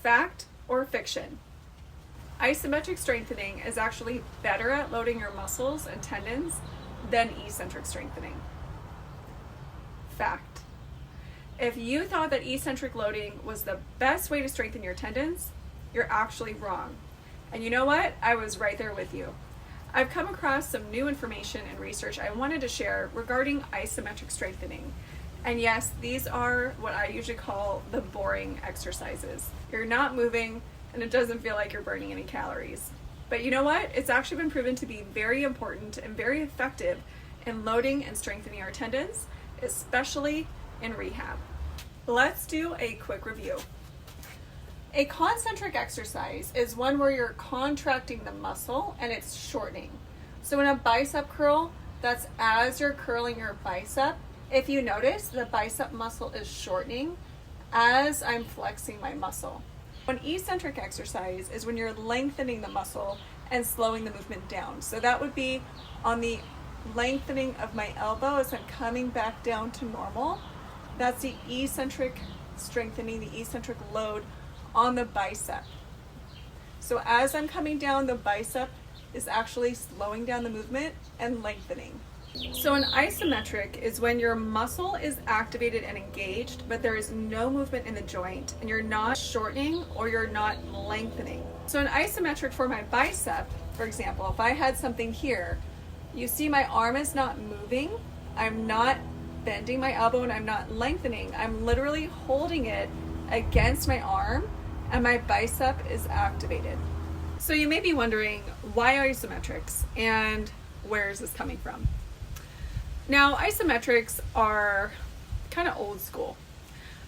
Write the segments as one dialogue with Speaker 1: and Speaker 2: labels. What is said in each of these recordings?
Speaker 1: Fact or fiction? Isometric strengthening is actually better at loading your muscles and tendons than eccentric strengthening. Fact. If you thought that eccentric loading was the best way to strengthen your tendons, you're actually wrong. And you know what? I was right there with you. I've come across some new information and research I wanted to share regarding isometric strengthening. And yes, these are what I usually call the boring exercises. You're not moving and it doesn't feel like you're burning any calories. But you know what? It's actually been proven to be very important and very effective in loading and strengthening our tendons, especially in rehab. Let's do a quick review. A concentric exercise is one where you're contracting the muscle and it's shortening. So in a bicep curl, that's as you're curling your bicep. If you notice, the bicep muscle is shortening as I'm flexing my muscle. An eccentric exercise is when you're lengthening the muscle and slowing the movement down. So that would be on the lengthening of my elbow as I'm coming back down to normal. That's the eccentric strengthening, the eccentric load on the bicep. So as I'm coming down, the bicep is actually slowing down the movement and lengthening. So an isometric is when your muscle is activated and engaged, but there is no movement in the joint and you're not shortening or you're not lengthening. So an isometric for my bicep, for example, if I had something here, you see my arm is not moving, I'm not bending my elbow and I'm not lengthening, I'm literally holding it against my arm and my bicep is activated. So you may be wondering, why isometrics and where is this coming from? Now, isometrics are kind of old school.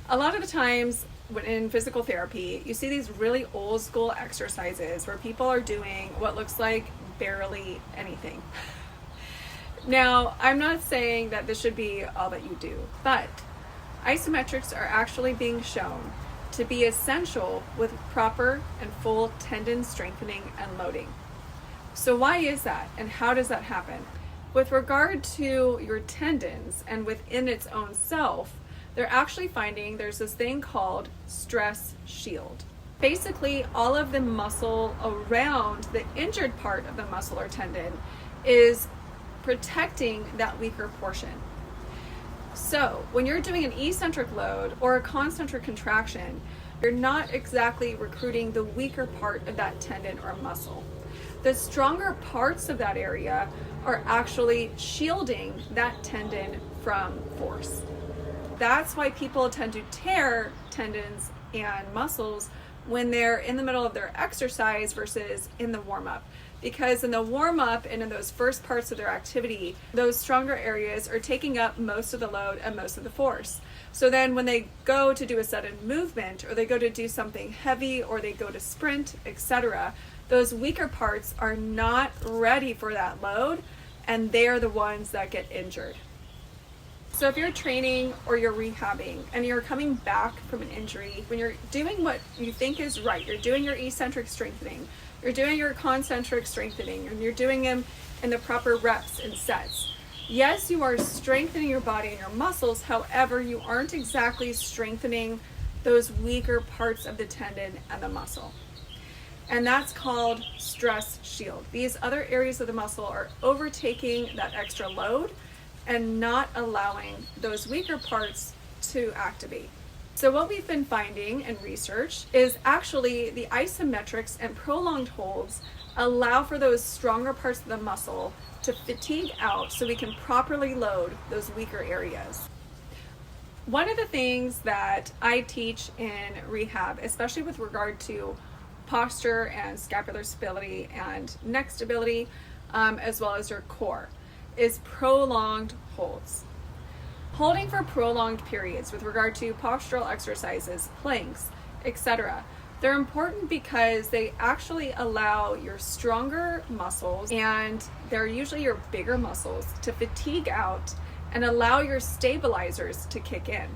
Speaker 1: A lot of the times when in physical therapy, you see these really old school exercises where people are doing what looks like barely anything. Now, I'm not saying that this should be all that you do, but isometrics are actually being shown to be essential with proper and full tendon strengthening and loading. So why is that and how does that happen? With regard to your tendons and within its own self, they're actually finding there's this thing called stress shield. Basically, all of the muscle around the injured part of the muscle or tendon is protecting that weaker portion. So when you're doing an eccentric load or a concentric contraction, you're not exactly recruiting the weaker part of that tendon or muscle. The stronger parts of that area are actually shielding that tendon from force. That's why people tend to tear tendons and muscles when they're in the middle of their exercise versus in the warm-up. Because in the warm-up and in those first parts of their activity, those stronger areas are taking up most of the load and most of the force. So then when they go to do a sudden movement or they go to do something heavy or they go to sprint, etc., those weaker parts are not ready for that load and they're the ones that get injured. So if you're training or you're rehabbing and you're coming back from an injury, when you're doing what you think is right, you're doing your eccentric strengthening, you're doing your concentric strengthening, and you're doing them in the proper reps and sets. Yes, you are strengthening your body and your muscles, however, you aren't exactly strengthening those weaker parts of the tendon and the muscle. And that's called stress shield. These other areas of the muscle are overtaking that extra load and not allowing those weaker parts to activate. So what we've been finding in research is actually the isometrics and prolonged holds allow for those stronger parts of the muscle to fatigue out so we can properly load those weaker areas. One of the things that I teach in rehab, especially with regard to posture and scapular stability and neck stability, as well as your core, is prolonged holds. Holding for prolonged periods with regard to postural exercises, planks, etc. They're important because they actually allow your stronger muscles, and they're usually your bigger muscles, to fatigue out and allow your stabilizers to kick in.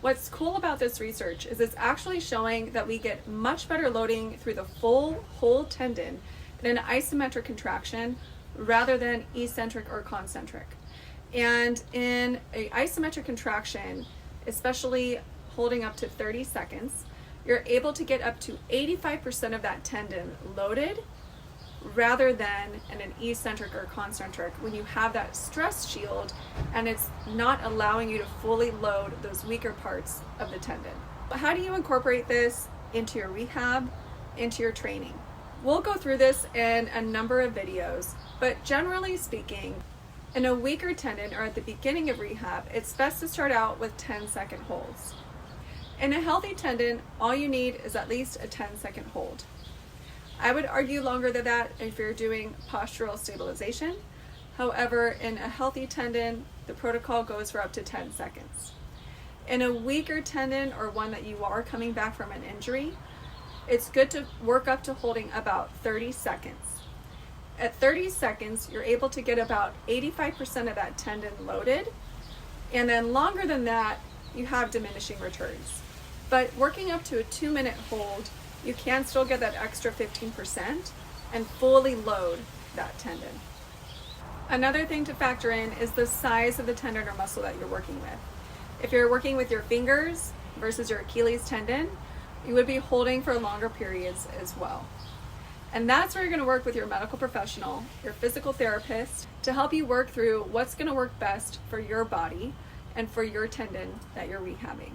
Speaker 1: What's cool about this research is it's actually showing that we get much better loading through the full whole tendon in an isometric contraction rather than eccentric or concentric. And in an isometric contraction, especially holding up to 30 seconds, you're able to get up to 85% of that tendon loaded rather than in an eccentric or concentric when you have that stress shield and it's not allowing you to fully load those weaker parts of the tendon. How do you incorporate this into your rehab, into your training? We'll go through this in a number of videos, but generally speaking, in a weaker tendon or at the beginning of rehab, it's best to start out with 10-second holds. In a healthy tendon, all you need is at least a 10-second hold. I would argue longer than that if you're doing postural stabilization. However, in a healthy tendon, the protocol goes for up to 10 seconds. In a weaker tendon or one that you are coming back from an injury, it's good to work up to holding about 30 seconds. At 30 seconds, you're able to get about 85% of that tendon loaded, and then longer than that, you have diminishing returns. But working up to a 2-minute hold, you can still get that extra 15% and fully load that tendon. Another thing to factor in is the size of the tendon or muscle that you're working with. If you're working with your fingers versus your Achilles tendon, you would be holding for longer periods as well. And that's where you're going to work with your medical professional, your physical therapist, to help you work through what's going to work best for your body and for your tendon that you're rehabbing.